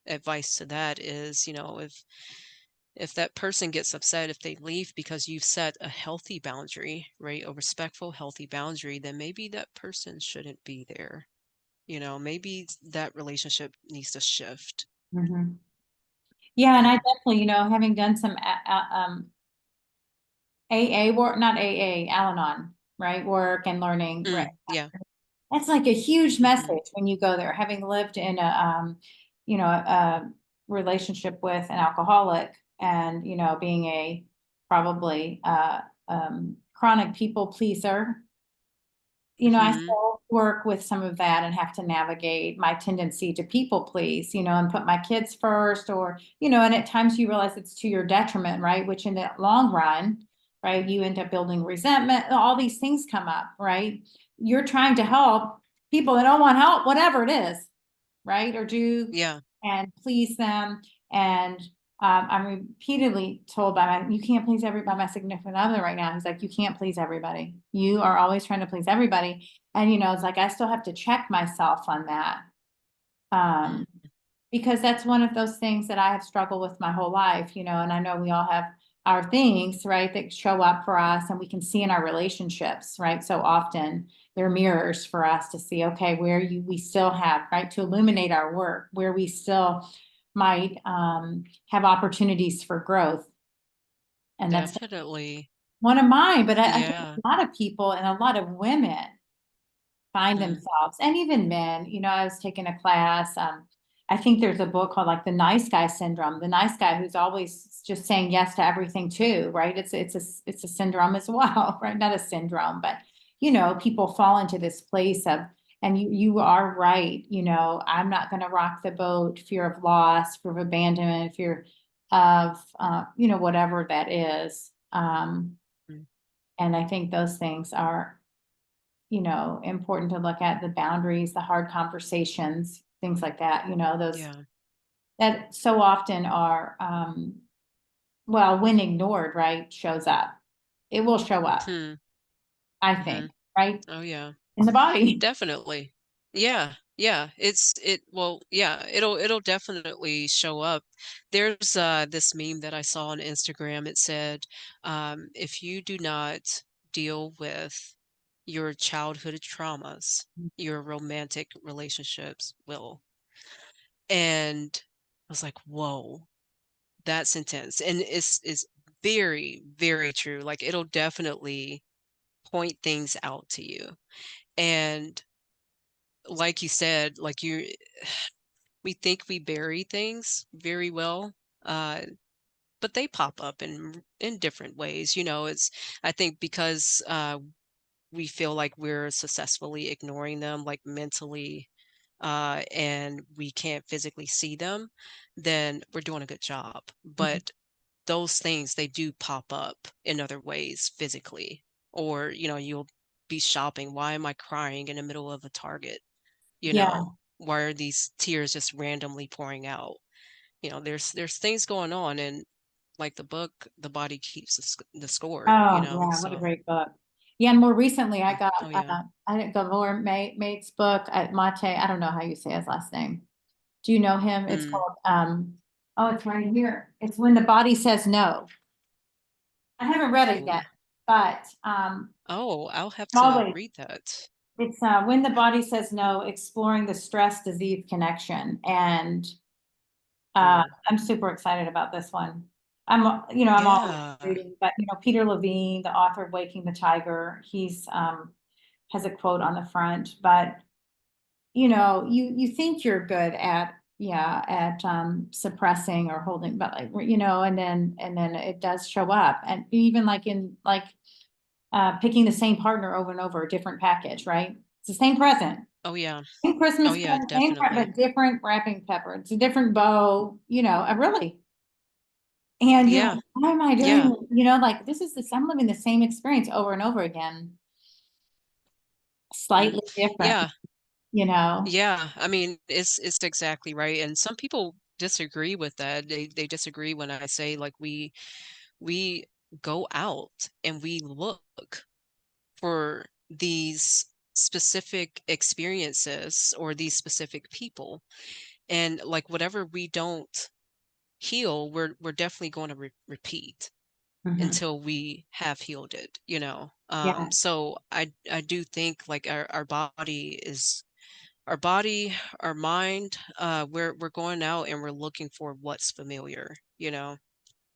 advice to that is, if that person gets upset, if they leave because you've set a healthy boundary, right? A respectful, healthy boundary, then maybe that person shouldn't be there. Maybe that relationship needs to shift. Mhm. Yeah, and I Yeah. definitely, having done some AA work, not AA, Al-Anon, right, work and learning, right? Yeah. That's like a huge Hmm. message when you go there, having lived in a relationship with an alcoholic, and, being a probably chronic people pleaser. I Hmm. still work with some of that and have to navigate my tendency to people please, and put my kids first, or, and at times you realize it's to your detriment, right? Which in the long run, right, you end up building resentment, all these things come up, right? You're trying to help people that don't want help, whatever it is, right? Or do Yeah. and please them. And I'm repeatedly told by you can't please everybody, my significant other right now. He's like, you can't please everybody. You are always trying to please everybody. And, it's like, I still have to check myself on that. Mm, Um, because that's one of those things that I have struggled with my whole life, and I know we all have our things, right, that show up for us and we can see in our relationships, right? So often they're mirrors for us to see, okay, we still have, right, to illuminate our work, where we still might have opportunities for growth. And that's definitely. one of mine, but I think Yeah. a lot of people and a lot of women find Mm, themselves, and even men. I was taking a class, I think there's a book called like the nice guy syndrome, the nice guy who's always just saying yes to everything too, right? It's a syndrome as well, right? Not a syndrome, but people fall into this place of, and you are right, I'm not going to rock the boat, fear of loss, fear of abandonment, fear of whatever that is. mm, And I think those things are, important to look at, the boundaries, the hard conversations, things like that, those yeah. that so often are, well, when ignored, right, shows up. It will show up, Hmm. I Hmm. think, right, Oh, yeah. in the body. Definitely. Yeah, yeah. Well, yeah, it'll definitely show up. There's this meme that I saw on Instagram. It said, if you do not deal with your childhood traumas, your romantic relationships will. And I was like, whoa, that's intense. And it's very, very true. Like it'll definitely point things out to you. And like you said, like we think we bury things very well, uh, but they pop up in different ways. You know, it's I think because we feel like we're successfully ignoring them, like mentally, and we can't physically see them, then we're doing a good job. Mhm. But those things they do pop up in other ways physically, or you'll be shopping. Why am I crying in the middle of a Target? You Yeah. know, why are these tears just randomly pouring out? There's things going on, and like the book, the body keeps the score, Oh, yeah, what a so great book. Yeah, and more recently I got oh yeah. I didn't go more Mate's book at Mate. I don't know how you say his last name. Do you know him? It's Mm. called oh, it's right here. It's When the Body Says No. I haven't read it yet, Ooh. but Oh, I'll have to always read that. it's When the Body Says No, exploring the stress disease connection. And Ooh. I'm super excited about this one. I'm always Yeah. reading, but Peter Levine, the author of Waking the Tiger, he's has a quote on the front, but you think you're good at, yeah, at suppressing or holding, but like, and then it does show up. And even like in like picking the same partner over and over, a different package, right? It's the same present. Oh yeah. Same Oh Christmas yeah, present, definitely. but different wrapping paper. It's a different bow, really. And you're Yeah. like, why am I Yeah. doing, like I'm living the same experience over and over again, Mm. slightly different, Yeah. you know? Yeah. I mean, it's exactly right. And some people disagree with that. They disagree when I say like we go out and we look for these specific experiences or these specific people, and like whatever we don't heal, we're definitely going to repeat Mhm. until we have healed it. Yeah. So I do think like our body, our mind, we're going out and we're looking for what's familiar.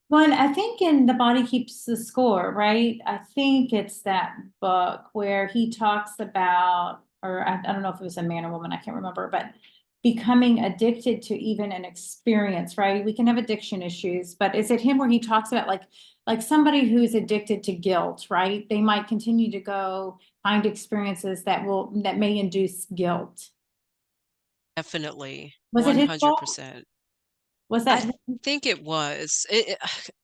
Well, and I think in The Body Keeps the Score, right? I think it's that book where he talks about, or I don't know if it was a man or woman, I can't remember, but becoming addicted to even an experience, right? We can have addiction issues, but is it him where he talks about like somebody who's addicted to guilt, right? They might continue to go find experiences that may induce guilt. Definitely, Was it his book? 100%. Was I that? think it was.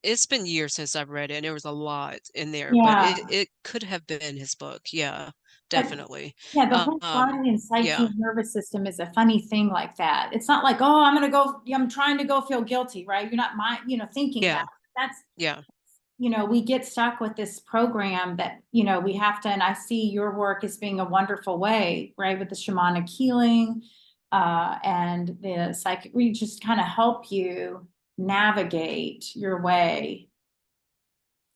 It's been years since I've read it, and there was a lot in there, but Yeah. it could have been his book. Yeah, But definitely. yeah, the whole body and psyche Yeah, and nervous system is a funny thing like that. It's not like, oh, I'm trying to go feel guilty, right? You're not thinking that. yeah, That's, yeah. we get stuck with this program that, we have to, and I see your work as being a wonderful way, right? With the shamanic healing, and the psychic, we just kind of help you navigate your way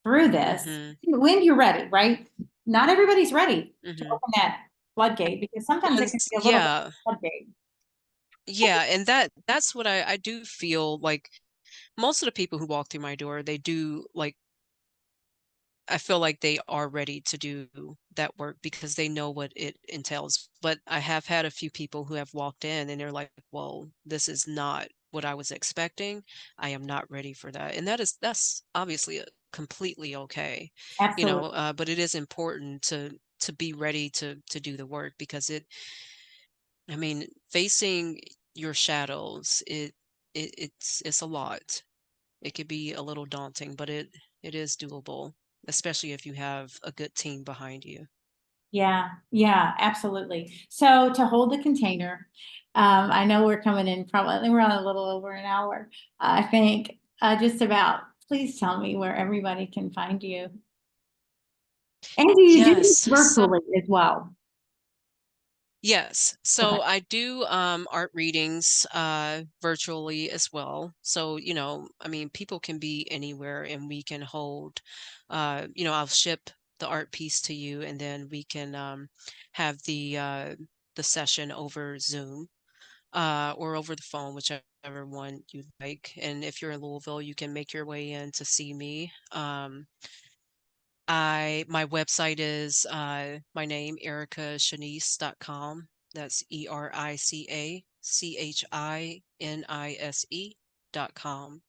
through this Mm-hmm. when you're ready, right? Not everybody's ready to Mm-hmm. open that floodgate because sometimes it can Because be a little bit yeah, of a floodgate. yeah, and that's what I do feel like most of the people who walk through my door, they do like I feel like they are ready to do that work because they know what it entails. But I have had a few people who have walked in and they're like, "Well, this is not what I was expecting. I am not ready for that." And that's obviously completely okay, Absolutely. but it is important to be ready to do the work because I mean, facing your shadows, it's a lot. It could be a little daunting, but it is doable, especially if you have a good team behind you. Yeah, yeah, absolutely. So to hold the container, I know we're coming in probably, I think we're on a little over an hour. I think just about, please tell me where everybody can find you. And do you do this Yes. So virtually as well? Yes. Okay, So I do art readings virtually as well. So, I mean, people can be anywhere and we can hold I'll ship the art piece to you and then we can have the session over Zoom or over the phone, whichever one you like. And if you're in Louisville, you can make your way in to see me. My website is my name, ericashanice.com. That's ERICACHINISE.com.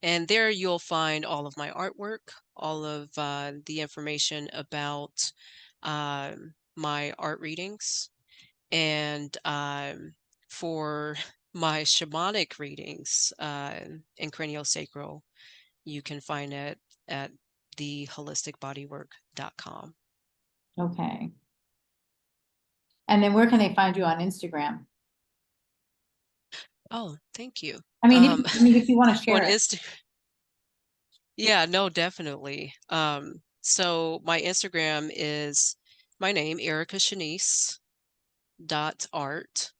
And there you'll find all of my artwork, all of the information about my art readings. And for my shamanic readings in craniosacral, you can find it at theholisticbodywork.com. okay. And then where can they find you on Instagram? Oh, thank you. I mean, Um, if you want to on share it. Insta, yeah, no, definitely. So my Instagram is my name, ericashanice.art.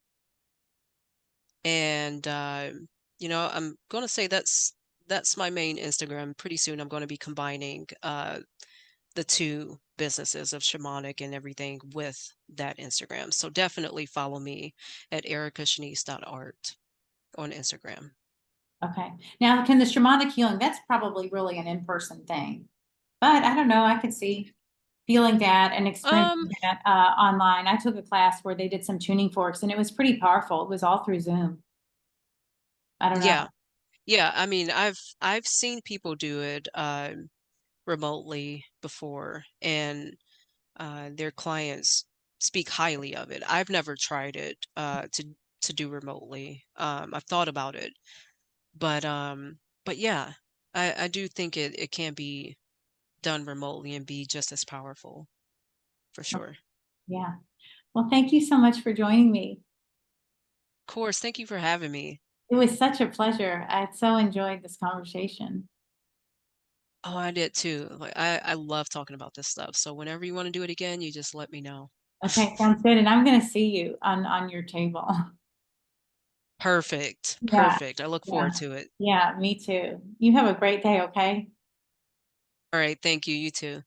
And I'm gonna say that's my main Instagram. Pretty soon I'm gonna be combining the two businesses of shamanic and everything with that Instagram. So definitely follow me at ericashanice.art on Instagram. Okay. Now, can the shamanic healing, that's probably really an in-person thing. But I don't know, I could see feeling that and Um, experiencing that online. I took a class where they did some tuning forks and it was pretty powerful. It was all through Zoom. I don't know. yeah. Yeah, I mean, I've seen people do it remotely before and their clients speak highly of it. I've never tried it to do remotely. I've thought about it, but yeah, I do think it can be done remotely and be just as powerful for sure. Yeah. Well, thank you so much for joining me. Of course, thank you for having me. It was such a pleasure. I so enjoyed this conversation. Oh, I did too. Like I love talking about this stuff. So whenever you want to do it again, you just let me know. Okay, sounds good. And I'm going to see you on your table. Perfect. Yeah. Perfect. I look Yeah. forward to it. Yeah, me too. You have a great day, okay? All right, thank you. You too.